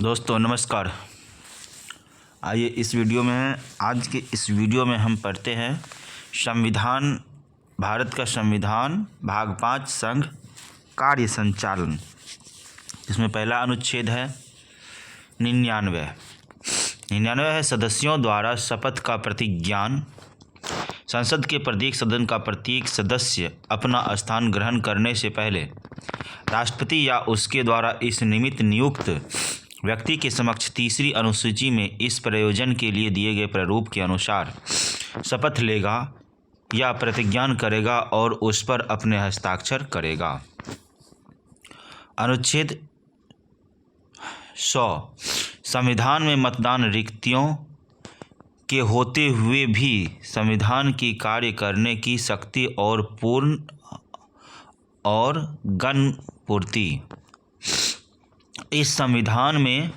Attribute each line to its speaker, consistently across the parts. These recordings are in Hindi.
Speaker 1: दोस्तों नमस्कार। आइए आज के इस वीडियो में हम पढ़ते हैं संविधान, भारत का संविधान भाग 5 संघ कार्य संचालन। इसमें पहला अनुच्छेद है 99 है सदस्यों द्वारा शपथ का प्रतिज्ञान। संसद के प्रत्येक सदन का प्रत्येक सदस्य अपना स्थान ग्रहण करने से पहले राष्ट्रपति या उसके द्वारा इस निमित्त नियुक्त व्यक्ति के समक्ष तीसरी अनुसूची में इस प्रयोजन के लिए दिए गए प्रारूप के अनुसार शपथ लेगा या प्रतिज्ञान करेगा और उस पर अपने हस्ताक्षर करेगा। अनुच्छेद 100 संविधान में मतदान रिक्तियों के होते हुए भी संविधान की कार्य करने की शक्ति और पूर्ण और गण पूर्ति। इस संविधान में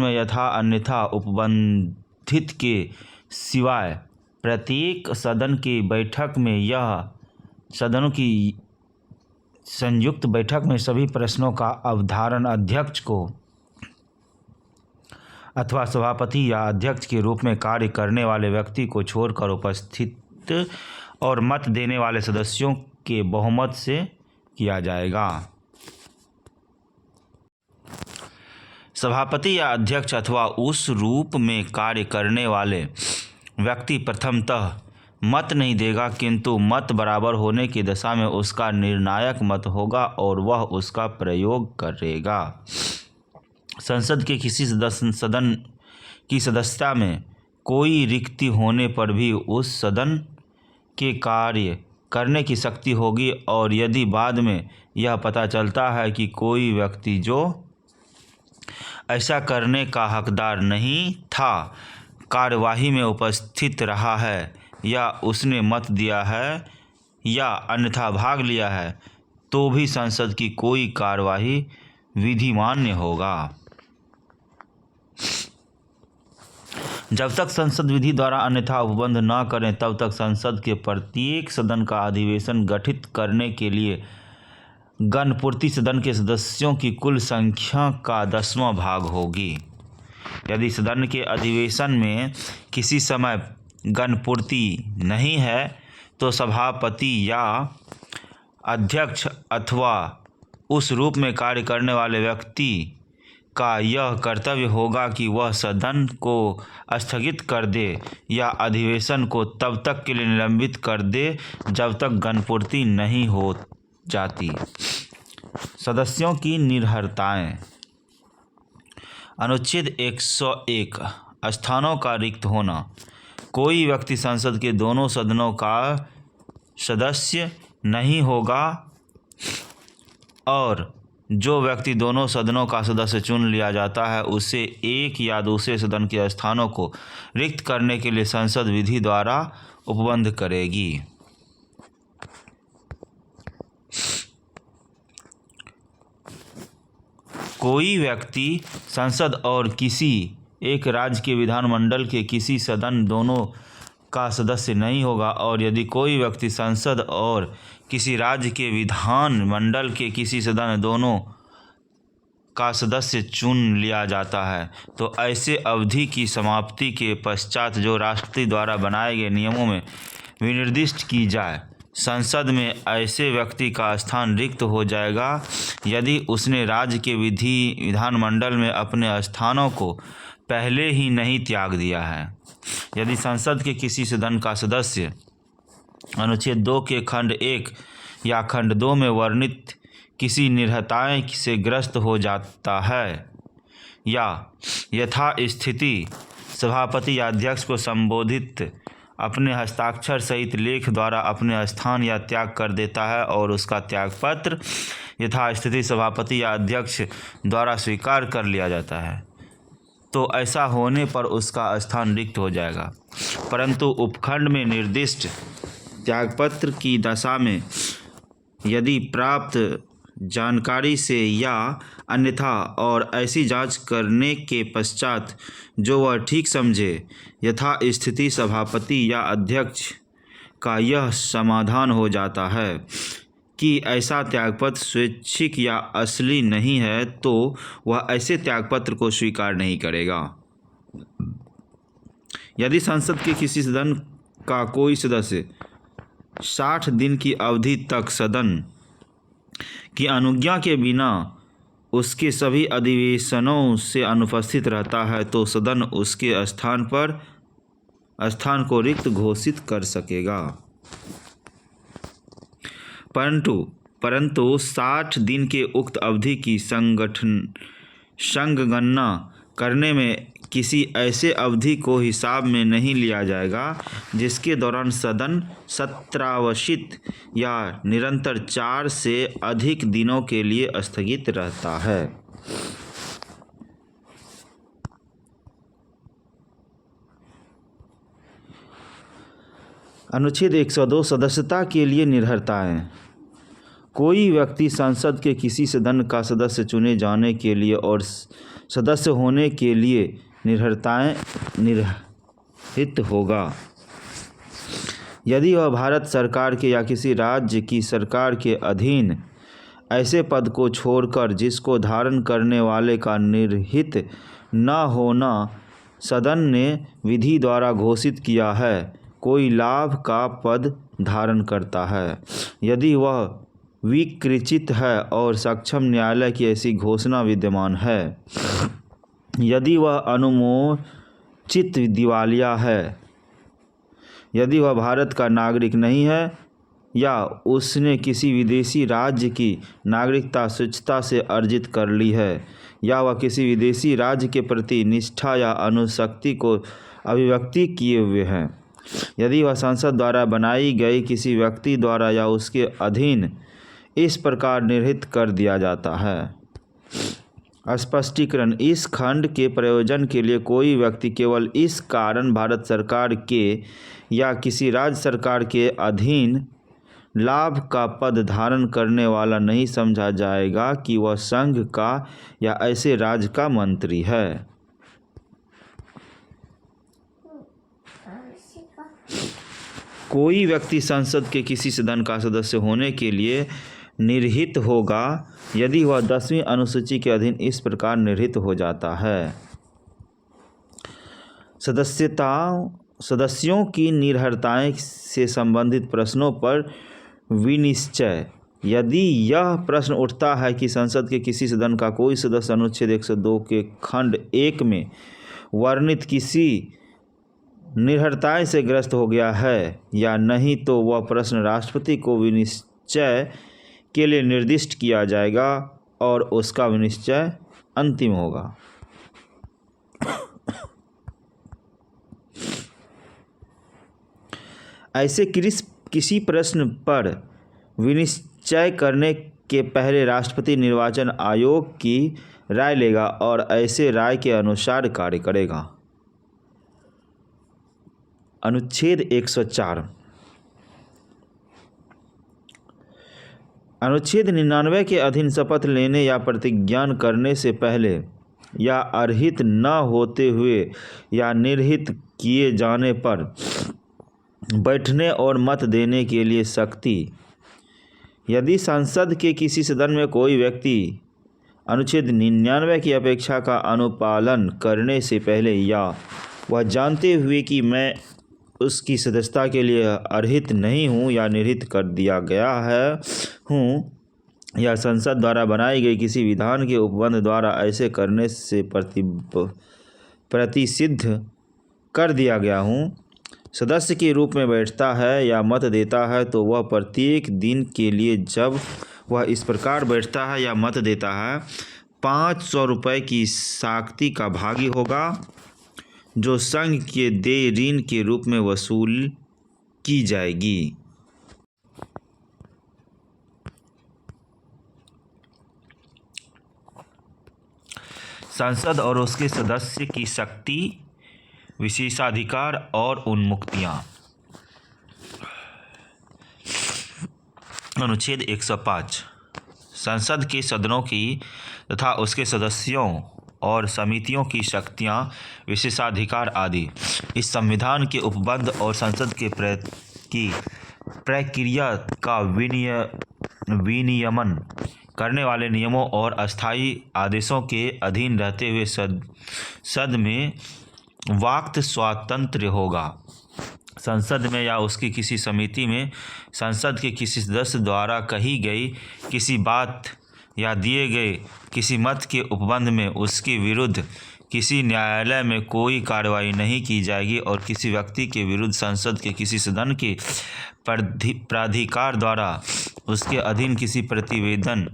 Speaker 1: यथा अन्यथा उपबंधित के सिवाय प्रत्येक सदन की बैठक में यह सदनों की संयुक्त बैठक में सभी प्रश्नों का अवधारण अध्यक्ष को अथवा सभापति या अध्यक्ष के रूप में कार्य करने वाले व्यक्ति को छोड़कर उपस्थित और मत देने वाले सदस्यों के बहुमत से किया जाएगा। सभापति या अध्यक्ष अथवा उस रूप में कार्य करने वाले व्यक्ति प्रथमतः मत नहीं देगा, किंतु मत बराबर होने की दशा में उसका निर्णायक मत होगा और वह उसका प्रयोग करेगा। संसद के किसी सदन की सदस्यता में कोई रिक्ति होने पर भी उस सदन के कार्य करने की शक्ति होगी, और यदि बाद में यह पता चलता है कि कोई व्यक्ति जो ऐसा करने का हकदार नहीं था कार्यवाही में उपस्थित रहा है या उसने मत दिया है या अन्यथा भाग लिया है, तो भी संसद की कोई कार्यवाही विधिमान्य होगा। जब तक संसद विधि द्वारा अन्यथा उपबंध न करें तब तक संसद के प्रत्येक सदन का अधिवेशन गठित करने के लिए गणपूर्ति सदन के सदस्यों की कुल संख्या का 10वां भाग होगी। यदि सदन के अधिवेशन में किसी समय गणपूर्ति नहीं है तो सभापति या अध्यक्ष अथवा उस रूप में कार्य करने वाले व्यक्ति का यह कर्तव्य होगा कि वह सदन को स्थगित कर दे या अधिवेशन को तब तक के लिए निलंबित कर दे जब तक गणपूर्ति नहीं हो जाती। सदस्यों की निर्हरताएं। अनुच्छेद 101 स्थानों का रिक्त होना। कोई व्यक्ति संसद के दोनों सदनों का सदस्य नहीं होगा और जो व्यक्ति दोनों सदनों का सदस्य चुन लिया जाता है उसे एक या दूसरे सदन के स्थानों को रिक्त करने के लिए संसद विधि द्वारा उपबंध करेगी। कोई व्यक्ति संसद और किसी एक राज्य के विधानमंडल के किसी सदन दोनों का सदस्य नहीं होगा, और यदि कोई व्यक्ति संसद और किसी राज्य के विधानमंडल के किसी सदन दोनों का सदस्य चुन लिया जाता है तो ऐसे अवधि की समाप्ति के पश्चात जो राष्ट्रपति द्वारा बनाए गए नियमों में विनिर्दिष्ट की जाए, संसद में ऐसे व्यक्ति का स्थान रिक्त हो जाएगा यदि उसने राज्य के विधानमंडल में अपने स्थानों को पहले ही नहीं त्याग दिया है। यदि संसद के किसी सदन का सदस्य अनुच्छेद 2 के खंड 1 या खंड 2 में वर्णित किसी निर्हरताएं से ग्रस्त हो जाता है या यथा स्थिति सभापति या अध्यक्ष को संबोधित अपने हस्ताक्षर सहित लेख द्वारा अपने स्थान या त्याग कर देता है और उसका त्यागपत्र यथास्थिति सभापति या अध्यक्ष द्वारा स्वीकार कर लिया जाता है, तो ऐसा होने पर उसका स्थान रिक्त हो जाएगा। परंतु उपखंड में निर्दिष्ट त्यागपत्र की दशा में यदि प्राप्त जानकारी से या अन्यथा और ऐसी जांच करने के पश्चात जो वह ठीक समझे, यथा स्थिति सभापति या अध्यक्ष का यह समाधान हो जाता है कि ऐसा त्यागपत्र स्वैच्छिक या असली नहीं है तो वह ऐसे त्यागपत्र को स्वीकार नहीं करेगा। यदि संसद के किसी सदन का कोई सदस्य 60 दिन की अवधि तक सदन की अनुज्ञा के बिना उसके सभी अधिवेशनों से अनुपस्थित रहता है तो सदन उसके स्थान को रिक्त घोषित कर सकेगा। परंतु 60 दिन के उक्त अवधि की संगणना करने में किसी ऐसे अवधि को हिसाब में नहीं लिया जाएगा जिसके दौरान सदन सत्रावसायित या निरंतर 4 से अधिक दिनों के लिए स्थगित रहता है। अनुच्छेद 102 सदस्यता के लिए निर्भरताएं। कोई व्यक्ति संसद के किसी सदन का सदस्य चुने जाने के लिए और सदस्य होने के लिए निर्हित होगा यदि वह भारत सरकार के या किसी राज्य की सरकार के अधीन ऐसे पद को छोड़कर जिसको धारण करने वाले का निर्हित न होना सदन ने विधि द्वारा घोषित किया है, कोई लाभ का पद धारण करता है। यदि वह विकृचित है और सक्षम न्यायालय की ऐसी घोषणा विद्यमान है। यदि वह अनुमोचित दिवालिया है। यदि वह भारत का नागरिक नहीं है या उसने किसी विदेशी राज्य की नागरिकता स्वेच्छा से अर्जित कर ली है या वह किसी विदेशी राज्य के प्रति निष्ठा या अनुसक्ति को अभिव्यक्ति किए हुए हैं। यदि वह संसद द्वारा बनाई गई किसी व्यक्ति द्वारा या उसके अधीन इस प्रकार निर्हित कर दिया जाता है। स्पष्टीकरण। इस खंड के प्रयोजन के लिए कोई व्यक्ति केवल इस कारण भारत सरकार के या किसी राज्य सरकार के अधीन लाभ का पद धारण करने वाला नहीं समझा जाएगा कि वह संघ का या ऐसे राज्य का मंत्री है। कोई व्यक्ति संसद के किसी सदन का सदस्य होने के लिए निर्हित होगा यदि वह 10वीं अनुसूची के अधीन इस प्रकार निर्हित हो जाता है। सदस्यों की निर्भरताएं से संबंधित प्रश्नों पर विनिश्चय। यदि यह प्रश्न उठता है कि संसद के किसी सदन का कोई सदस्य अनुच्छेद 102 के खंड 1 में वर्णित किसी निर्भरताएं से ग्रस्त हो गया है या नहीं तो वह प्रश्न राष्ट्रपति को विनिश्चय के लिए निर्दिष्ट किया जाएगा और उसका विनिश्चय अंतिम होगा। ऐसे किसी प्रश्न पर विनिश्चय करने के पहले राष्ट्रपति निर्वाचन आयोग की राय लेगा और ऐसे राय के अनुसार कार्य करेगा। अनुच्छेद 104। अनुच्छेद 99 के अधीन शपथ लेने या प्रतिज्ञान करने से पहले या अर्हित न होते हुए या निर्हित किए जाने पर बैठने और मत देने के लिए शक्ति। यदि संसद के किसी सदन में कोई व्यक्ति अनुच्छेद 99 की अपेक्षा का अनुपालन करने से पहले या वह जानते हुए कि मैं उसकी सदस्यता के लिए अर्हित नहीं हूँ या निर्हित कर दिया गया हूँ या संसद द्वारा बनाई गई किसी विधान के उपबंध द्वारा ऐसे करने से प्रतिसिद्ध कर दिया गया हूँ, सदस्य के रूप में बैठता है या मत देता है तो वह प्रत्येक दिन के लिए जब वह इस प्रकार बैठता है या मत देता है 500 रुपये की साख्ती का भागी होगा जो संघ के देय ऋण के रूप में वसूल की जाएगी। संसद और उसके सदस्य की शक्ति, विशेषाधिकार और उन्मुक्तियां। अनुच्छेद 105 संसद के सदनों की तथा उसके सदस्यों और समितियों की शक्तियां, विशेषाधिकार आदि इस संविधान के उपबंध और संसद के की प्रक्रिया का विनियमन करने वाले नियमों और अस्थायी आदेशों के अधीन रहते हुए संसद में वाक् स्वातंत्र्य होगा। संसद में या उसकी किसी समिति में संसद के किसी सदस्य द्वारा कही गई किसी बात या दिए गए किसी मत के उपबंध में उसके विरुद्ध किसी न्यायालय में कोई कार्रवाई नहीं की जाएगी और किसी व्यक्ति के विरुद्ध संसद के किसी सदन के प्राधिकार द्वारा उसके अधीन किसी प्रतिवेदन,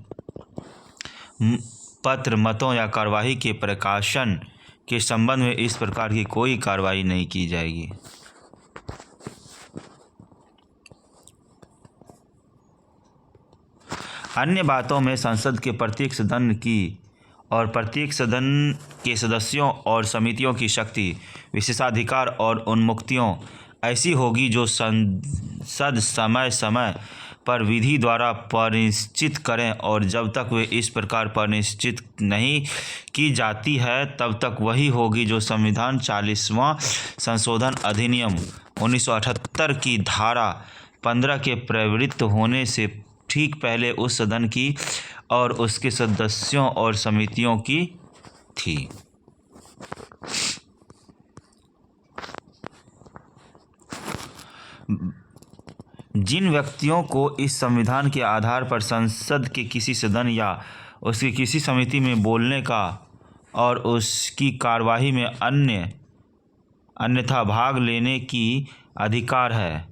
Speaker 1: पत्र, मतों या कार्यवाही के प्रकाशन के संबंध में इस प्रकार की कोई कार्रवाई नहीं की जाएगी। अन्य बातों में संसद के प्रत्येक सदन की और प्रत्येक सदन के सदस्यों और समितियों की शक्ति, विशेषाधिकार और उन्मुक्तियों ऐसी होगी जो संसद समय समय पर विधि द्वारा परिनिश्चित करें और जब तक वे इस प्रकार परिनिश्चित नहीं की जाती है तब तक वही होगी जो संविधान 40वां संशोधन अधिनियम 1978 की धारा 15 के प्रवृत्त होने से ठीक पहले उस सदन की और उसके सदस्यों और समितियों की थी। जिन व्यक्तियों को इस संविधान के आधार पर संसद के किसी सदन या उसकी किसी समिति में बोलने का और उसकी कार्यवाही में अन्यथा भाग लेने की अधिकार है,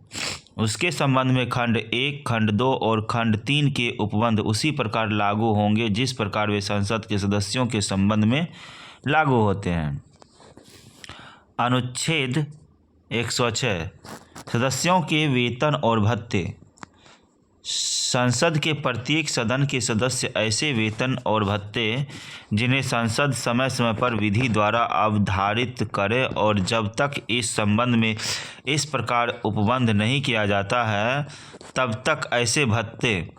Speaker 1: उसके संबंध में खंड 1, खंड 2 और खंड 3 के उपबंध उसी प्रकार लागू होंगे जिस प्रकार वे संसद के सदस्यों के संबंध में लागू होते हैं। अनुच्छेद 106 सदस्यों के वेतन और भत्ते। संसद के प्रत्येक सदन के सदस्य ऐसे वेतन और भत्ते जिन्हें संसद समय समय पर विधि द्वारा अवधारित करे और जब तक इस संबंध में इस प्रकार उपबंध नहीं किया जाता है तब तक ऐसे भत्ते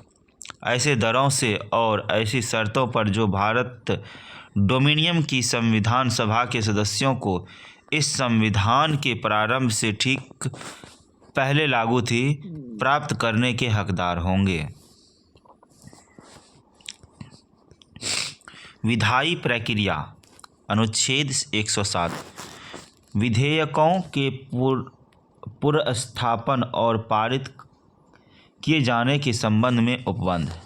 Speaker 1: ऐसे दरों से और ऐसी शर्तों पर जो भारत डोमिनियन की संविधान सभा के सदस्यों को इस संविधान के प्रारंभ से ठीक पहले लागू थी, प्राप्त करने के हकदार होंगे। विधायी प्रक्रिया। अनुच्छेद 107 विधेयकों के पुरस्थापन और पारित किए जाने के संबंध में उपबंध।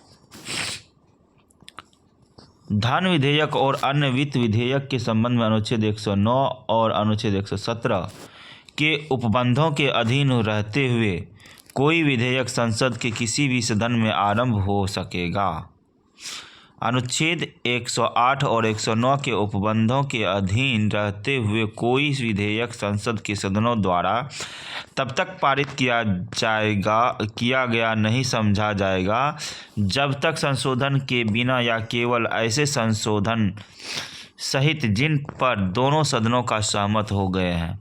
Speaker 1: धन विधेयक और अन्य वित्त विधेयक के संबंध में अनुच्छेद 109 और अनुच्छेद 117 के उपबंधों के अधीन रहते हुए कोई विधेयक संसद के किसी भी सदन में आरंभ हो सकेगा। अनुच्छेद 108 और 109 के उपबंधों के अधीन रहते हुए कोई विधेयक संसद के सदनों द्वारा तब तक पारित किया गया नहीं समझा जाएगा जब तक संशोधन के बिना या केवल ऐसे संशोधन सहित जिन पर दोनों सदनों का सहमत हो गए हैं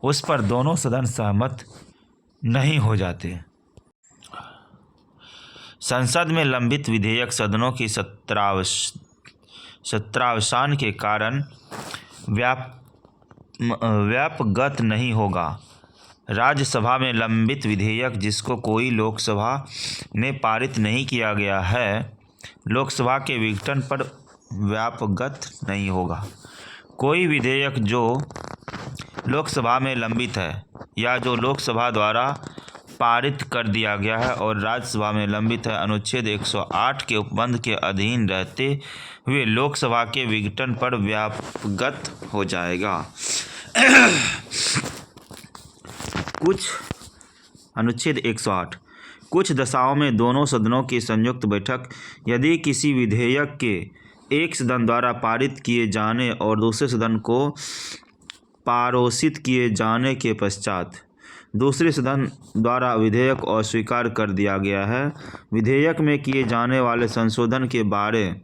Speaker 1: उस पर दोनों सदन सहमत नहीं हो जाते। संसद में लंबित विधेयक सदनों की सत्रावसान के कारण व्यापगत नहीं होगा। राज्यसभा में लंबित विधेयक जिसको कोई लोकसभा ने पारित नहीं किया गया है लोकसभा के विघटन पर व्यापगत नहीं होगा। कोई विधेयक जो लोकसभा में लंबित है या जो लोकसभा द्वारा पारित कर दिया गया है और राज्यसभा में लंबित है अनुच्छेद 108 के उपबंध के अधीन रहते हुए लोकसभा के विघटन पर व्यापगत हो जाएगा। अनुच्छेद 108 कुछ दशाओं में दोनों सदनों की संयुक्त बैठक यदि किसी विधेयक के एक सदन द्वारा पारित किए जाने और दूसरे सदन को पारित किए जाने के पश्चात दूसरे सदन द्वारा विधेयक अस्वीकार कर दिया गया है, विधेयक में किए जाने वाले संशोधन के बारे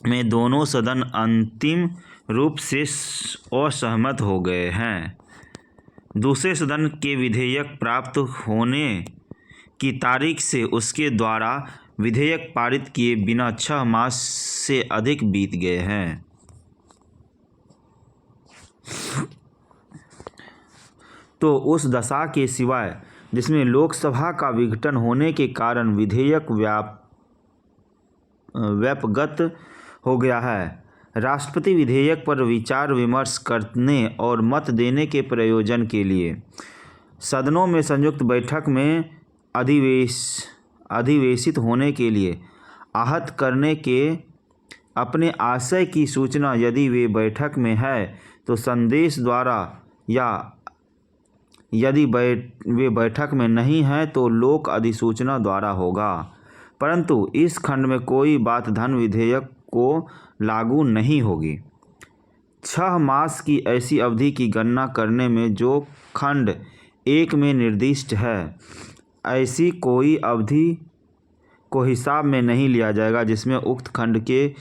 Speaker 1: में दोनों सदन अंतिम रूप से असहमत हो गए हैं। दूसरे सदन के विधेयक प्राप्त होने की तारीख से उसके द्वारा विधेयक पारित किए बिना 6 मास से अधिक बीत गए हैं तो उस दशा के सिवाय जिसमें लोकसभा का विघटन होने के कारण विधेयक व्यापगत हो गया है। राष्ट्रपति विधेयक पर विचार विमर्श करने और मत देने के प्रयोजन के लिए सदनों में संयुक्त बैठक में अधिवेशित होने के लिए आहत करने के अपने आशय की सूचना यदि वे बैठक में है तो संदेश द्वारा, या यदि वे बैठक में नहीं है तो लोक अधिसूचना द्वारा होगा। परंतु इस खंड में कोई बात धन विधेयक को लागू नहीं होगी। 6 मास की ऐसी अवधि की गणना करने में जो खंड 1 में निर्दिष्ट है, ऐसी कोई अवधि को हिसाब में नहीं लिया जाएगा जिसमें उक्त खंड के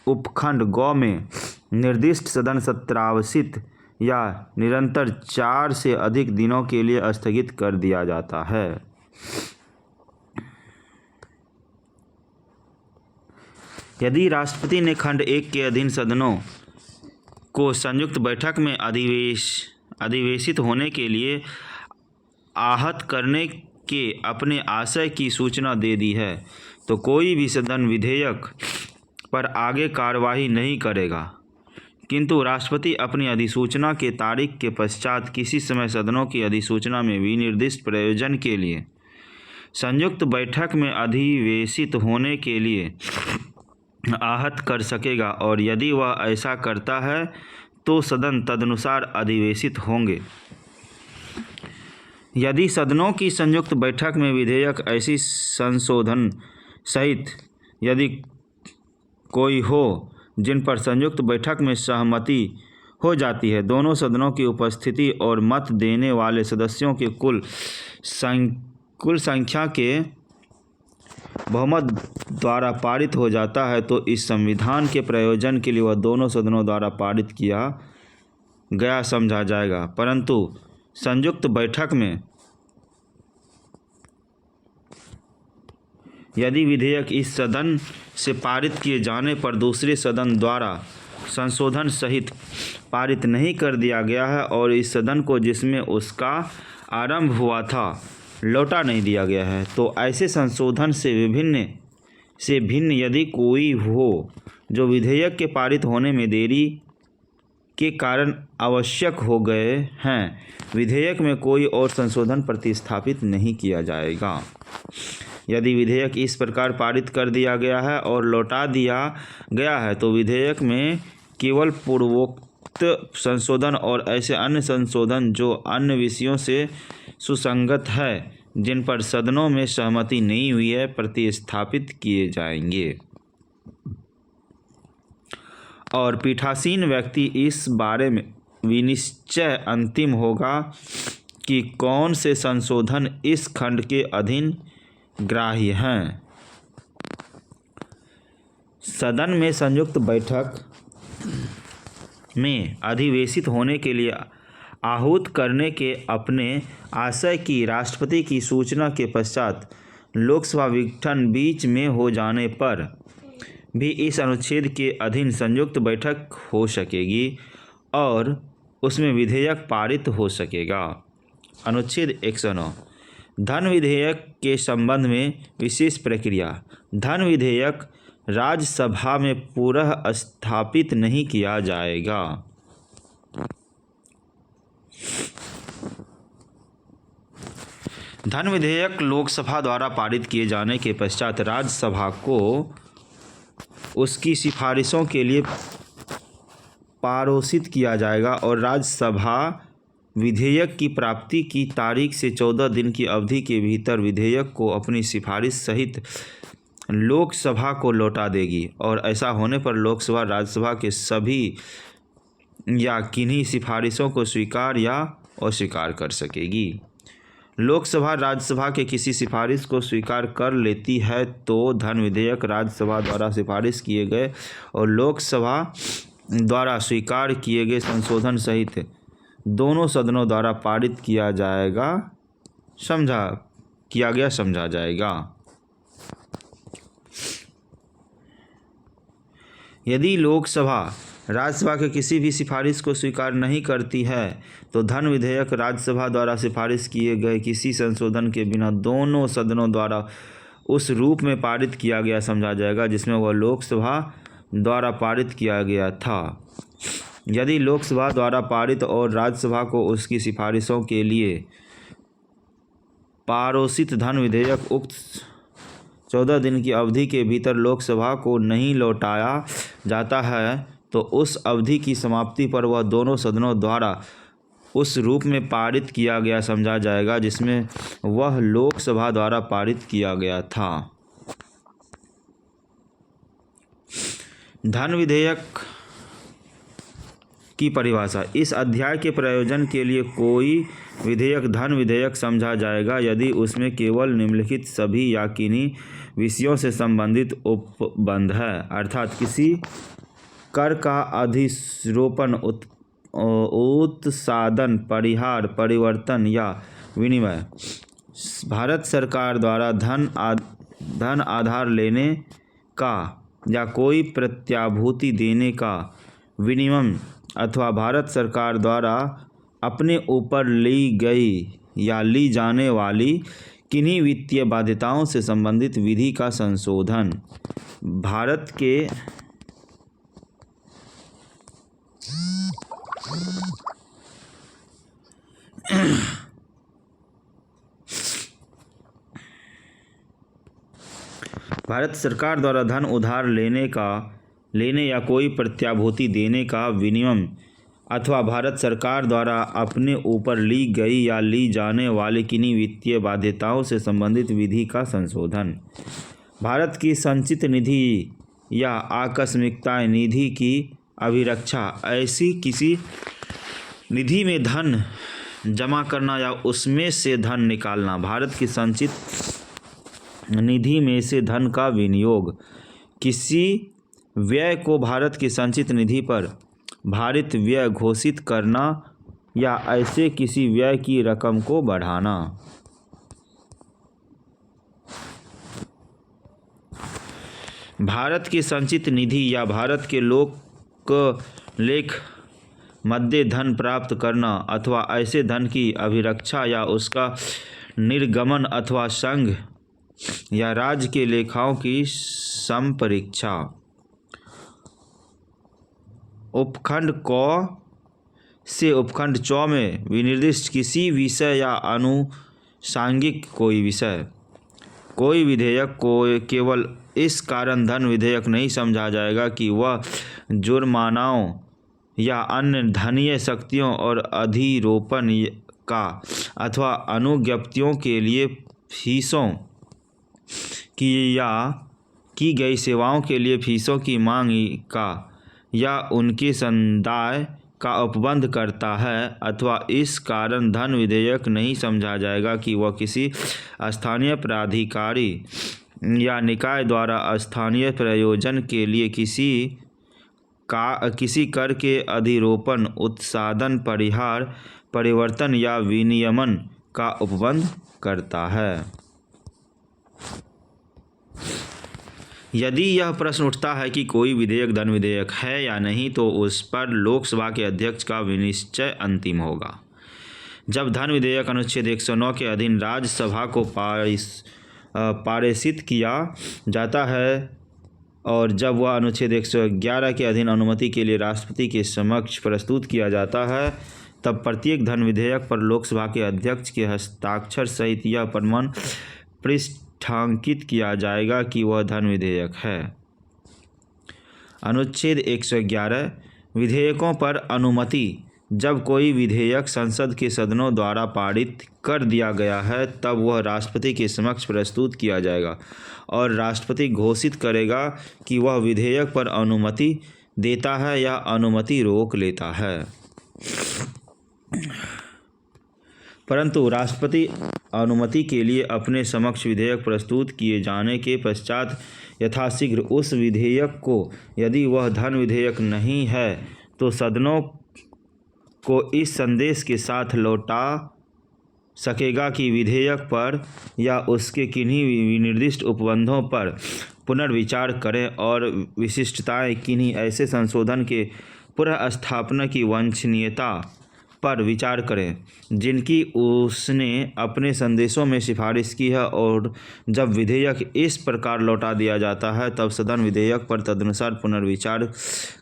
Speaker 1: उपखंड ग में निर्दिष्ट सदन सत्रावसित या निरंतर 4 से अधिक दिनों के लिए स्थगित कर दिया जाता है। यदि राष्ट्रपति ने खंड 1 के अधीन सदनों को संयुक्त बैठक में अधिवेशित होने के लिए आहत करने के अपने आशय की सूचना दे दी है तो कोई भी सदन विधेयक पर आगे कार्यवाही नहीं करेगा, किंतु राष्ट्रपति अपनी अधिसूचना के तारीख के पश्चात किसी समय सदनों की अधिसूचना में विनिर्दिष्ट प्रयोजन के लिए संयुक्त बैठक में अधिवेशित होने के लिए आहत कर सकेगा, और यदि वह ऐसा करता है तो सदन तदनुसार अधिवेशित होंगे। यदि सदनों की संयुक्त बैठक में विधेयक ऐसी संशोधन सहित यदि कोई हो जिन पर संयुक्त बैठक में सहमति हो जाती है, दोनों सदनों की उपस्थिति और मत देने वाले सदस्यों के कुल संख्या के बहुमत द्वारा पारित हो जाता है, तो इस संविधान के प्रयोजन के लिए वह दोनों सदनों द्वारा पारित किया गया समझा जाएगा। परंतु संयुक्त बैठक में यदि विधेयक इस सदन से पारित किए जाने पर दूसरे सदन द्वारा संशोधन सहित पारित नहीं कर दिया गया है और इस सदन को जिसमें उसका आरंभ हुआ था लौटा नहीं दिया गया है, तो ऐसे संशोधन से भिन्न यदि कोई हो जो विधेयक के पारित होने में देरी के कारण आवश्यक हो गए हैं, विधेयक में कोई और संशोधन प्रतिस्थापित नहीं किया जाएगा। यदि विधेयक इस प्रकार पारित कर दिया गया है और लौटा दिया गया है तो विधेयक में केवल पूर्वोक्त संशोधन और ऐसे अन्य संशोधन जो अन्य विषयों से सुसंगत है जिन पर सदनों में सहमति नहीं हुई है प्रतिस्थापित किए जाएंगे, और पीठासीन व्यक्ति इस बारे में विनिश्चय अंतिम होगा कि कौन से संशोधन इस खंड के अधीन ग्राह्य हैं। सदन में संयुक्त बैठक में अधिवेशित होने के लिए आहूत करने के अपने आशय की राष्ट्रपति की सूचना के पश्चात लोकसभा विघटन बीच में हो जाने पर भी इस अनुच्छेद के अधीन संयुक्त बैठक हो सकेगी और उसमें विधेयक पारित हो सकेगा। अनुच्छेद 109 धन विधेयक के संबंध में विशेष प्रक्रिया। धन विधेयक राज्यसभा में पुनः स्थापित नहीं किया जाएगा। धन विधेयक लोकसभा द्वारा पारित किए जाने के पश्चात राज्यसभा को उसकी सिफारिशों के लिए पारित किया जाएगा और राज्यसभा विधेयक की प्राप्ति की तारीख से 14 दिन की अवधि के भीतर विधेयक को अपनी सिफारिश सहित लोकसभा को लौटा देगी, और ऐसा होने पर लोकसभा राज्यसभा के सभी या किन्हीं सिफारिशों को स्वीकार या अस्वीकार कर सकेगी। लोकसभा राज्यसभा के किसी सिफारिश को स्वीकार कर लेती है तो धन विधेयक राज्यसभा द्वारा सिफारिश किए गए और लोकसभा द्वारा स्वीकार किए गए संशोधन सहित दोनों सदनों द्वारा पारित किया गया समझा जाएगा। यदि लोकसभा राज्यसभा के किसी भी सिफारिश को स्वीकार नहीं करती है तो धन विधेयक राज्यसभा द्वारा सिफारिश किए गए किसी संशोधन के बिना दोनों सदनों द्वारा उस रूप में पारित किया गया समझा जाएगा जिसमें वह लोकसभा द्वारा पारित किया गया था। यदि लोकसभा द्वारा पारित और राज्यसभा को उसकी सिफारिशों के लिए पारित धन विधेयक उक्त 14 दिन की अवधि के भीतर लोकसभा को नहीं लौटाया जाता है तो उस अवधि की समाप्ति पर वह दोनों सदनों द्वारा उस रूप में पारित किया गया समझा जाएगा जिसमें वह लोकसभा द्वारा पारित किया गया था। धन विधेयक की परिभाषा। इस अध्याय के प्रयोजन के लिए कोई विधेयक धन विधेयक समझा जाएगा यदि उसमें केवल निम्नलिखित सभी या किन्हीं विषयों से संबंधित उपबंध है, अर्थात किसी कर का अधिरोपण, उत्सादन, परिहार, परिवर्तन या विनिमय, भारत सरकार द्वारा धन आधार लेने का या कोई प्रत्याभूति देने का, विनिमय अथवा भारत सरकार द्वारा अपने ऊपर ली गई या ली जाने वाली किन्हीं वित्तीय बाध्यताओं से संबंधित विधि का संशोधन। भारत सरकार द्वारा धन उधार लेने या कोई प्रत्याभूति देने का, विनिमय अथवा भारत सरकार द्वारा अपने ऊपर ली गई या ली जाने वाली किन्हीं वित्तीय बाध्यताओं से संबंधित विधि का संशोधन। भारत की संचित निधि या आकस्मिकता निधि की अभिरक्षा, ऐसी किसी निधि में धन जमा करना या उसमें से धन निकालना। भारत की संचित निधि में से धन का विनियोग। किसी व्यय को भारत की संचित निधि पर भारित व्यय घोषित करना या ऐसे किसी व्यय की रकम को बढ़ाना। भारत की संचित निधि या भारत के लोक लेख मध्य धन प्राप्त करना अथवा ऐसे धन की अभिरक्षा या उसका निर्गमन अथवा संघ या राज्य के लेखाओं की संपरीक्षा। उपखंड क से उपखंड च में विनिर्दिष्ट किसी विषय या आनुषांगिक कोई विषय। कोई विधेयक को केवल इस कारण धन विधेयक नहीं समझा जाएगा कि वह जुर्मानाओं या अन्य धनीय शक्तियों और अधिरोपण का अथवा अनुज्ञप्तियों के लिए फीसों की या की गई सेवाओं के लिए फीसों की मांग का या उनके संदाय का उपबंध करता है, अथवा इस कारण धन विधेयक नहीं समझा जाएगा कि वह किसी स्थानीय प्राधिकारी या निकाय द्वारा स्थानीय प्रयोजन के लिए किसी कर के अधिरोपण, उत्सादन, परिहार, परिवर्तन या विनियमन का उपबंध करता है। यदि यह प्रश्न उठता है कि कोई विधेयक धन विधेयक है या नहीं तो उस पर लोकसभा के अध्यक्ष का विनिश्चय अंतिम होगा। जब धन विधेयक अनुच्छेद 109 के अधीन राज्यसभा को पारित किया जाता है और जब वह अनुच्छेद 111 के अधीन अनुमति के लिए राष्ट्रपति के समक्ष प्रस्तुत किया जाता है, तब प्रत्येक धन विधेयक पर लोकसभा के अध्यक्ष के हस्ताक्षर सहित यह प्रमाण पृष्ठांकित किया जाएगा कि वह धन विधेयक है। अनुच्छेद 111 विधेयकों पर अनुमति। जब कोई विधेयक संसद के सदनों द्वारा पारित कर दिया गया है तब वह राष्ट्रपति के समक्ष प्रस्तुत किया जाएगा और राष्ट्रपति घोषित करेगा कि वह विधेयक पर अनुमति देता है या अनुमति रोक लेता है। परंतु राष्ट्रपति अनुमति के लिए अपने समक्ष विधेयक प्रस्तुत किए जाने के पश्चात यथाशीघ्र उस विधेयक को, यदि वह धन विधेयक नहीं है, तो सदनों को इस संदेश के साथ लौटा सकेगा कि विधेयक पर या उसके किन्हीं विनिर्दिष्ट उपबंधों पर पुनर्विचार करें और विशिष्टताएं किन्हीं ऐसे संशोधन के पुनर्स्थापना की वांछनीयता पर विचार करें, जिनकी उसने अपने संदेशों में सिफारिश की है, और जब विधेयक इस प्रकार लौटा दिया जाता है तब सदन विधेयक पर तदनुसार पुनर्विचार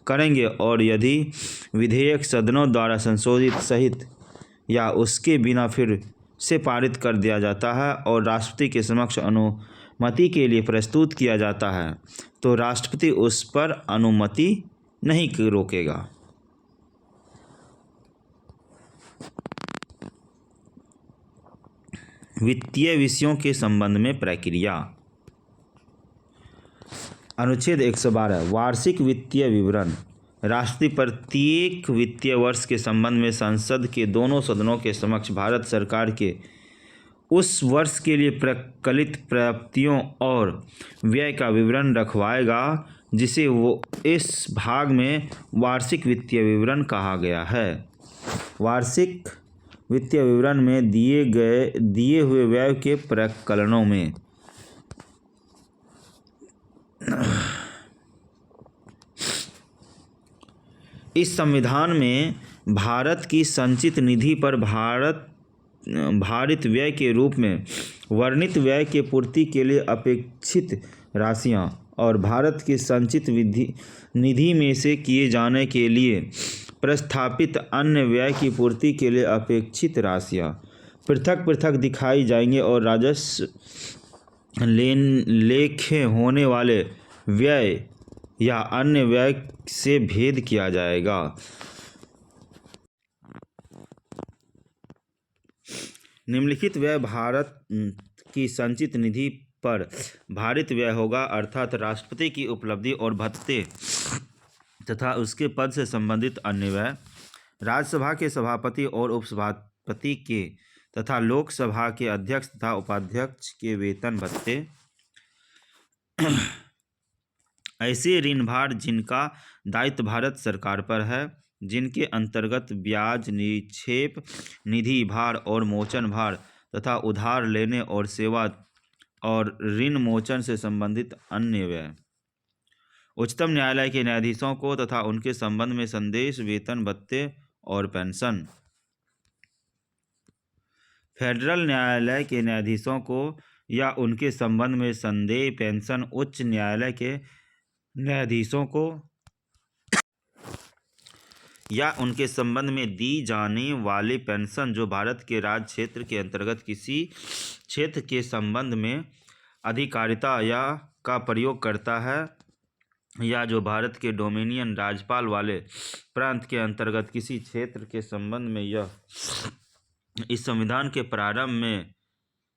Speaker 1: करेंगे, और यदि विधेयक सदनों द्वारा संशोधित सहित या उसके बिना फिर से पारित कर दिया जाता है और राष्ट्रपति के समक्ष अनुमति के लिए प्रस्तुत किया जाता है, तो राष्ट्रपति उस पर अनुमति नहीं रोकेगा। वित्तीय विषयों के संबंध में प्रक्रिया। अनुच्छेद 112 वार्षिक वित्तीय विवरण। राष्ट्रपति प्रत्येक वित्तीय वर्ष के संबंध में संसद के दोनों सदनों के समक्ष भारत सरकार के उस वर्ष के लिए प्रकलित प्राप्तियों और व्यय का विवरण रखवाएगा, जिसे वो इस भाग में वार्षिक वित्तीय विवरण कहा गया है। वार्षिक वित्तीय विवरण में दिए हुए व्यय के प्रकलनों में इस संविधान में भारत की संचित निधि पर भारित व्यय के रूप में वर्णित व्यय के पूर्ति के लिए अपेक्षित राशियां और भारत की संचित निधि में से किए जाने के लिए प्रस्थापित अन्य व्यय की पूर्ति के लिए अपेक्षित राशियां पृथक पृथक दिखाई जाएंगी और राजस्व लेखे होने वाले व्यय या अन्य व्यय से भेद किया जाएगा। निम्नलिखित व्यय भारत की संचित निधि पर भारित व्यय होगा, अर्थात राष्ट्रपति की उपलब्धि और भत्ते तथा उसके पद से संबंधित अन्य व्यय, राज्यसभा के सभापति और उपसभापति के तथा लोकसभा के अध्यक्ष तथा उपाध्यक्ष के वेतन भत्ते, ऐसे ऋण भार जिनका दायित्व भारत सरकार पर है, जिनके अंतर्गत ब्याज, निक्षेप निधि भार और मोचन भार तथा उधार लेने और सेवा और ऋण मोचन से संबंधित अन्य व्यय, उच्चतम न्यायालय के न्यायाधीशों को तथा उनके संबंध में संदेश, वेतन भत्ते और पेंशन, फेडरल न्यायालय के न्यायाधीशों को या उनके संबंध में संदेय पेंशन, उच्च न्यायालय के न्यायाधीशों को या उनके संबंध में दी जाने वाली पेंशन जो भारत के राज्य क्षेत्र के अंतर्गत किसी क्षेत्र के संबंध में अधिकारिता या का प्रयोग करता है, या जो भारत के डोमिनियन राज्यपाल वाले प्रांत के अंतर्गत किसी क्षेत्र के संबंध में यह इस संविधान के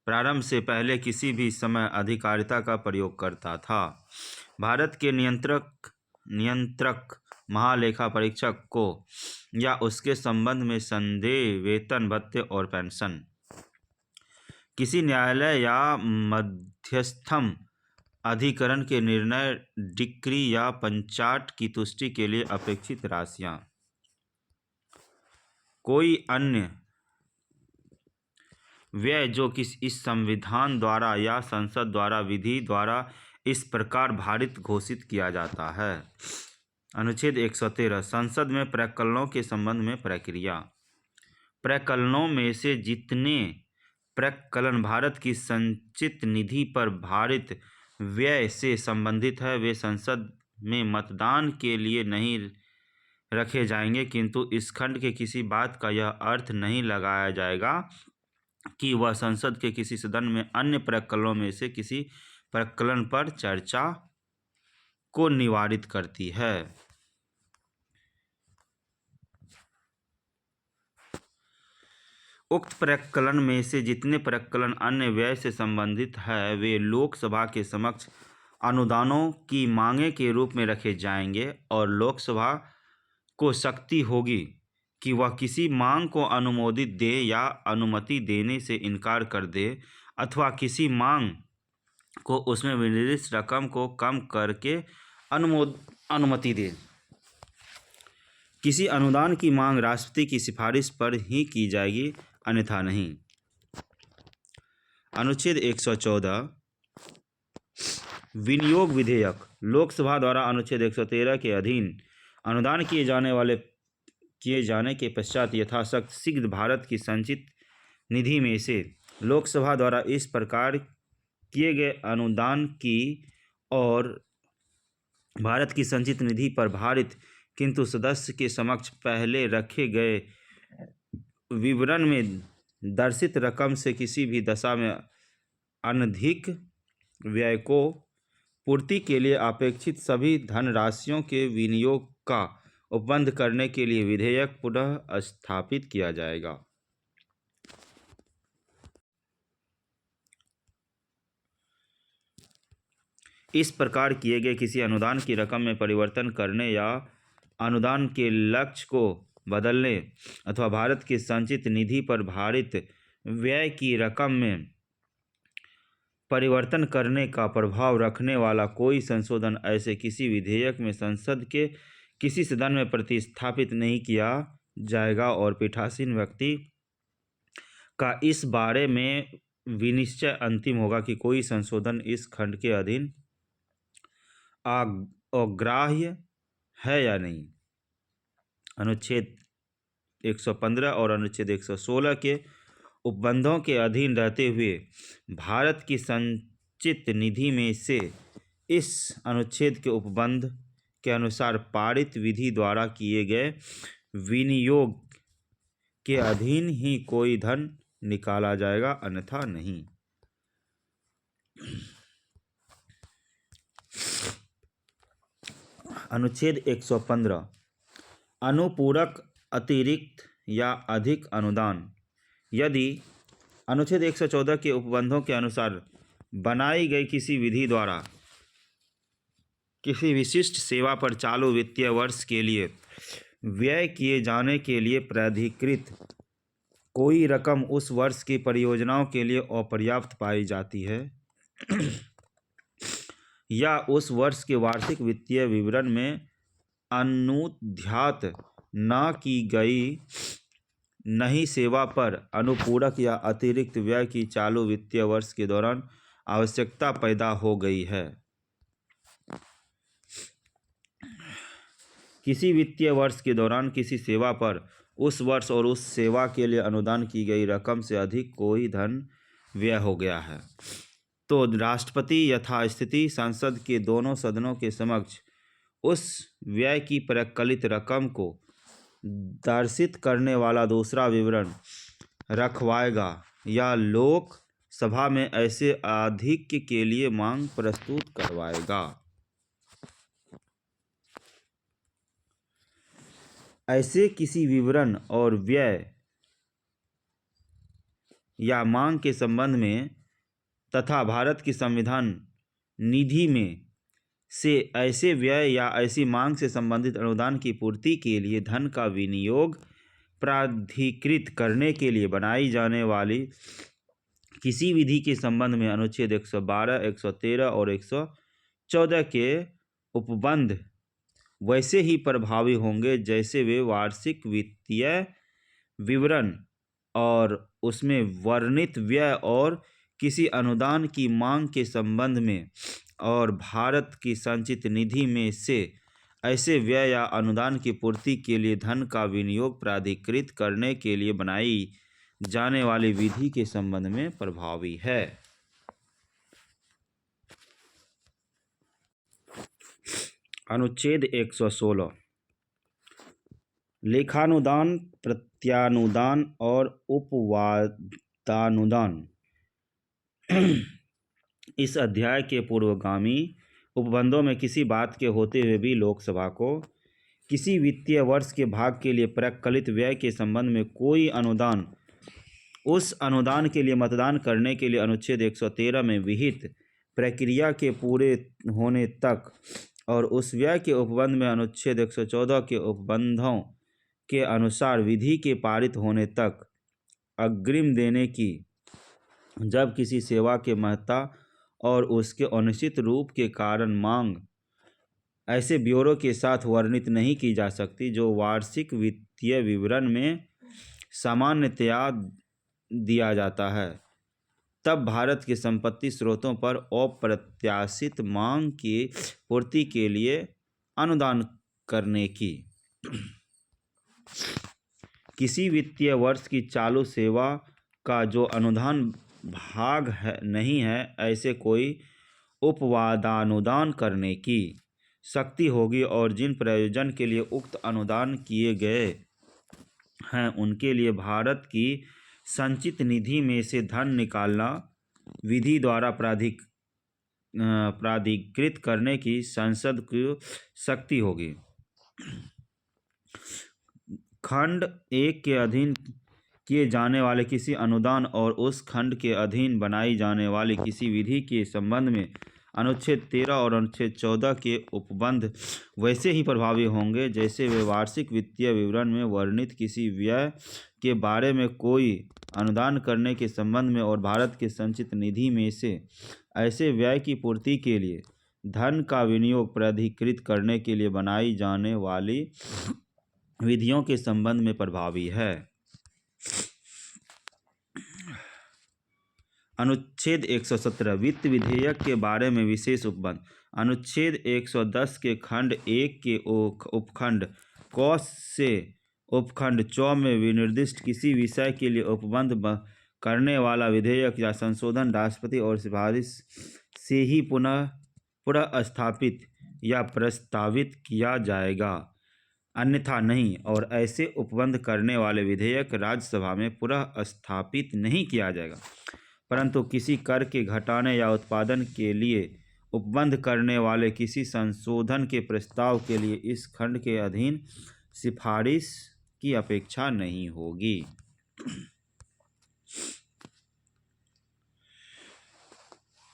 Speaker 1: प्रारंभ से पहले किसी भी समय अधिकारिता का प्रयोग करता था। भारत के नियंत्रक महालेखा परीक्षक को या उसके संबंध में संदेय वेतन भत्ते और पेंशन, किसी न्यायालय या मध्यस्थम अधिकरण के निर्णय, डिक्री या पंचाट की तुष्टि के लिए अपेक्षित राशियां, कोई अन्य व्यय जो इस संविधान द्वारा या संसद द्वारा विधि द्वारा इस प्रकार भारित घोषित किया जाता है। अनुच्छेद 113 संसद में प्रकलनों के संबंध में प्रक्रिया। प्रकलनों में से जितने प्रकलन भारत की संचित निधि पर भारित व्यय से संबंधित है, वे संसद में मतदान के लिए नहीं रखे जाएंगे, किंतु इस खंड के किसी बात का यह अर्थ नहीं लगाया जाएगा कि वह संसद के किसी सदन में अन्य प्रकरणों में से किसी प्रकरण पर चर्चा को निवारित करती है। उक्त प्रकरण में से जितने प्रकरण अन्य व्यय से संबंधित है, वे लोकसभा के समक्ष अनुदानों की मांगे के रूप में रखे जाएंगे और लोकसभा को शक्ति होगी कि वह किसी मांग को अनुमोदित दे या अनुमति देने से इनकार कर दे, अथवा किसी मांग को उसमें निर्दिष्ट रकम को कम करके अनुमति दे। किसी अनुदान की मांग राष्ट्रपति की सिफारिश पर ही की जाएगी, अन्यथा नहीं। अनुच्छेद 114 विनियोग विधेयक। लोकसभा द्वारा अनुच्छेद 113 के अधीन अनुदान किए जाने के पश्चात यथाशक्ति शीघ्र भारत की संचित निधि में से लोकसभा द्वारा इस प्रकार किए गए अनुदान की और भारत की संचित निधि पर भारित किंतु सदस्य के समक्ष पहले रखे गए विवरण में दर्शित रकम से किसी भी दशा में अनधिक व्यय को पूर्ति के लिए अपेक्षित सभी धनराशियों के विनियोग का उपबंध करने के लिए विधेयक पुनः स्थापित किया जाएगा। इस प्रकार किए गए किसी अनुदान की रकम में परिवर्तन करने या अनुदान के लक्ष्य को बदलने अथवा भारत की संचित निधि पर भारित व्यय की रकम में परिवर्तन करने का प्रभाव रखने वाला कोई संशोधन ऐसे किसी विधेयक में संसद के किसी सदन में प्रतिस्थापित नहीं किया जाएगा और पीठासीन व्यक्ति का इस बारे में विनिश्चय अंतिम होगा कि कोई संशोधन इस खंड के अधीन अग्राह्य है या नहीं। अनुच्छेद 115 और अनुच्छेद 116 के उपबंधों के अधीन रहते हुए भारत की संचित निधि में से इस अनुच्छेद के उपबंध के अनुसार पारित विधि द्वारा किए गए विनियोग के अधीन ही कोई धन निकाला जाएगा, अन्यथा नहीं। अनुच्छेद 115 अनुपूरक अतिरिक्त या अधिक अनुदान। यदि अनुच्छेद 114 के उपबंधों के अनुसार बनाई गई किसी विधि द्वारा किसी विशिष्ट सेवा पर चालू वित्तीय वर्ष के लिए व्यय किए जाने के लिए प्राधिकृत कोई रकम उस वर्ष की परियोजनाओं के लिए अपर्याप्त पाई जाती है या उस वर्ष के वार्षिक वित्तीय विवरण में अनुध्यात न की गई नई सेवा पर अनुपूरक या अतिरिक्त व्यय की चालू वित्तीय वर्ष के दौरान आवश्यकता पैदा हो गई है। किसी वित्तीय वर्ष के दौरान किसी सेवा पर उस वर्ष और उस सेवा के लिए अनुदान की गई रकम से अधिक कोई धन व्यय हो गया है तो राष्ट्रपति यथास्थिति संसद के दोनों सदनों के समक्ष उस व्यय की प्रकलित रकम को दर्शित करने वाला दूसरा विवरण रखवाएगा या लोक सभा में ऐसे आधिक्य के लिए मांग प्रस्तुत करवाएगा। ऐसे किसी विवरण और व्यय या मांग के संबंध में तथा भारत की संविधान निधि में से ऐसे व्यय या ऐसी मांग से संबंधित अनुदान की पूर्ति के लिए धन का विनियोग प्राधिकृत करने के लिए बनाई जाने वाली किसी विधि के संबंध में अनुच्छेद 112, 113 और 114 के उपबंध वैसे ही प्रभावी होंगे जैसे वे वार्षिक वित्तीय विवरण और उसमें वर्णित व्यय और किसी अनुदान की मांग के संबंध में और भारत की संचित निधि में से ऐसे व्यय या अनुदान की पूर्ति के लिए धन का विनियोग प्राधिकृत करने के लिए बनाई जाने वाली विधि के संबंध में प्रभावी है। अनुच्छेद 116 लेखानुदान, प्रत्यानुदान और उपवादानुदान। इस अध्याय के पूर्वगामी उपबंधों में किसी बात के होते हुए भी लोकसभा को किसी वित्तीय वर्ष के भाग के लिए प्रकलित व्यय के संबंध में कोई अनुदान उस अनुदान के लिए मतदान करने के लिए अनुच्छेद 113 में विहित प्रक्रिया के पूरे होने तक और उस व्यय के उपबंध में अनुच्छेद 114 के उपबंधों के अनुसार विधि के पारित होने तक अग्रिम देने की जब किसी सेवा के महत्ता और उसके अनिश्चित रूप के कारण मांग ऐसे ब्यौरों के साथ वर्णित नहीं की जा सकती जो वार्षिक वित्तीय विवरण में सामान्यतया दिया जाता है, तब भारत के संपत्ति स्रोतों पर अप्रत्याशित मांग की पूर्ति के लिए अनुदान करने की। किसी वित्तीय वर्ष की चालू सेवा का जो अनुदान भाग नहीं है, ऐसे कोई उपवादानुदान करने की शक्ति होगी, और जिन प्रयोजन के लिए उक्त अनुदान किए गए हैं उनके लिए भारत की संचित निधि में से धन निकालना विधि द्वारा प्राधिकृत करने की संसद की शक्ति होगी। खंड 1 के अधीन किए जाने वाले किसी अनुदान और उस खंड के अधीन बनाई जाने वाली किसी विधि के संबंध में अनुच्छेद 13 और अनुच्छेद 14 के उपबंध वैसे ही प्रभावी होंगे जैसे वे वार्षिक वित्तीय विवरण में वर्णित किसी व्यय के बारे में कोई अनुदान करने के संबंध में और भारत के संचित निधि में से ऐसे व्यय की पूर्ति के लिए धन का विनियोग प्राधिकृत करने के लिए बनाई जाने वाली विधियों के संबंध में प्रभावी है। अनुच्छेद 117 वित्त विधेयक के बारे में विशेष उपबंध। अनुच्छेद 110 के खंड 1 के उपखंड क से उपखंड 4 में विनिर्दिष्ट किसी विषय के लिए उपबंध करने वाला विधेयक या संशोधन राष्ट्रपति और सिफारिश से ही पुनः स्थापित या प्रस्तावित किया जाएगा, अन्यथा नहीं, और ऐसे उपबंध करने वाले विधेयक राज्यसभा में पुनः स्थापित नहीं किया जाएगा, परंतु किसी कर के घटाने या उत्पादन के लिए उपबंध करने वाले किसी संशोधन के प्रस्ताव के लिए इस खंड के अधीन सिफारिश की अपेक्षा नहीं होगी।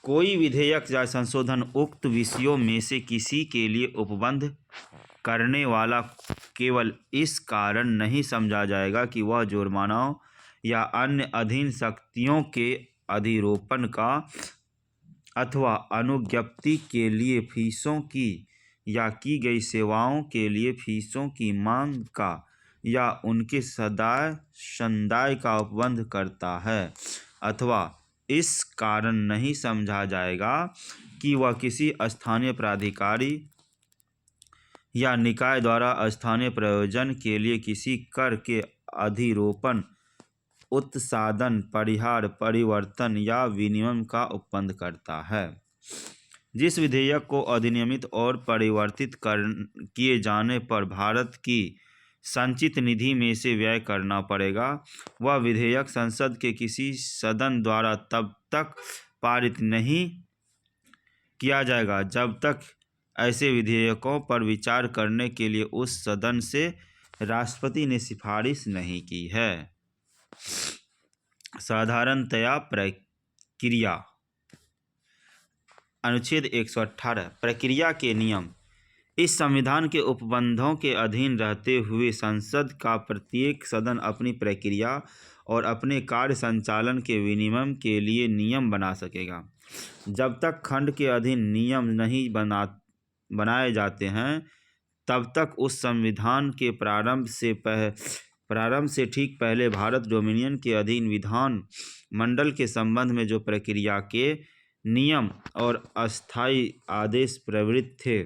Speaker 1: कोई विधेयक या संशोधन उक्त विषयों में से किसी के लिए उपबंध करने वाला केवल इस कारण नहीं समझा जाएगा कि वह जुर्मानों या अन्य अधीन शक्तियों के अधिरोपण का अथवा अनुज्ञप्ति के लिए फीसों की या की गई सेवाओं के लिए फीसों की मांग का या उनके संदाय का उपबंध करता है, अथवा इस कारण नहीं समझा जाएगा कि वह किसी स्थानीय प्राधिकारी या निकाय द्वारा स्थानीय प्रयोजन के लिए किसी कर के अधिरोपण, उत्सादन, परिहार, परिवर्तन या विनिमय का उपबंध करता है। जिस विधेयक को अधिनियमित और परिवर्तित किए जाने पर भारत की संचित निधि में से व्यय करना पड़ेगा, वह विधेयक संसद के किसी सदन द्वारा तब तक पारित नहीं किया जाएगा जब तक ऐसे विधेयकों पर विचार करने के लिए उस सदन से राष्ट्रपति ने सिफारिश नहीं की है। साधारणतया प्रक्रिया। अनुच्छेद 118 प्रक्रिया के नियम। इस संविधान के उपबंधों के अधीन रहते हुए संसद का प्रत्येक सदन अपनी प्रक्रिया और अपने कार्य संचालन के विनियमन के लिए नियम बना सकेगा। जब तक खंड के अधीन नियम नहीं बनाए जाते हैं तब तक उस संविधान के प्रारंभ से ठीक पहले भारत डोमिनियन के अधीन विधान मंडल के संबंध में जो प्रक्रिया के नियम और अस्थायी आदेश प्रवृत्त थे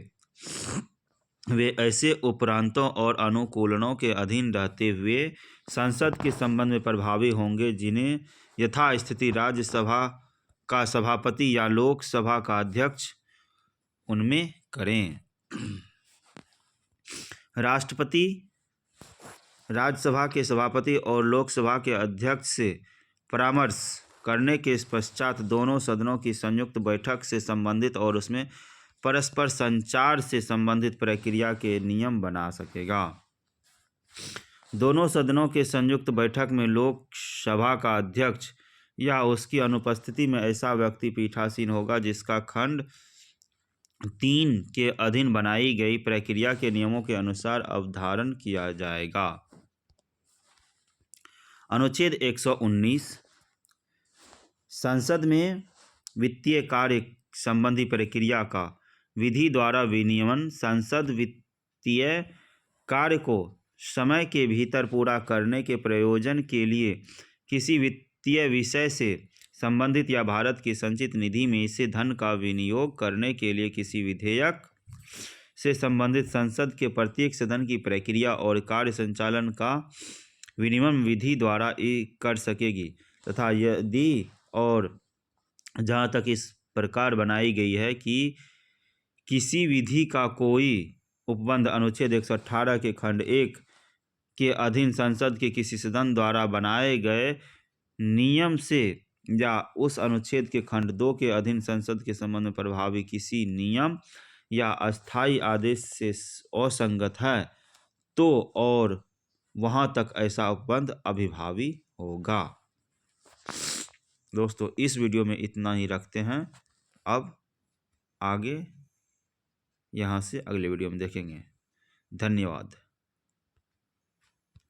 Speaker 1: वे ऐसे उपरांतों और अनुकूलनों के अधीन रहते हुए संसद के संबंध में प्रभावी होंगे, जिन्हें यथास्थिति राज्यसभा का सभापति या लोकसभा का अध्यक्ष उनमें करें। राष्ट्रपति राज्यसभा के सभापति और लोकसभा के अध्यक्ष से परामर्श करने के पश्चात दोनों सदनों की संयुक्त बैठक से संबंधित और उसमें परस्पर संचार से संबंधित प्रक्रिया के नियम बना सकेगा। दोनों सदनों के संयुक्त बैठक में लोकसभा का अध्यक्ष या उसकी अनुपस्थिति में ऐसा व्यक्ति पीठासीन होगा जिसका खंड 3 के अधीन बनाई गई प्रक्रिया के नियमों के अनुसार अवधारण किया जाएगा। अनुच्छेद 119 संसद में वित्तीय कार्य संबंधी प्रक्रिया का विधि द्वारा विनियमन। संसद वित्तीय कार्य को समय के भीतर पूरा करने के प्रयोजन के लिए किसी वित्तीय विषय से संबंधित या भारत की संचित निधि में से धन का विनियोग करने के लिए किसी विधेयक से संबंधित संसद के प्रत्येक सदन की प्रक्रिया और कार्य संचालन का विनियमन विधि द्वारा कर सकेगी तथा यदि और जहाँ तक इस प्रकार बनाई गई है कि किसी विधि का कोई उपबंध अनुच्छेद 118 के खंड 1 के अधीन संसद के किसी सदन द्वारा बनाए गए नियम से या उस अनुच्छेद के खंड 2 के अधीन संसद के संबंध में प्रभावी किसी नियम या अस्थायी आदेश से असंगत है तो और वहाँ तक ऐसा उपबंध अभिभावी होगा। दोस्तों इस वीडियो में इतना ही रखते हैं। अब आगे यहाँ से अगले वीडियो में देखेंगे। धन्यवाद।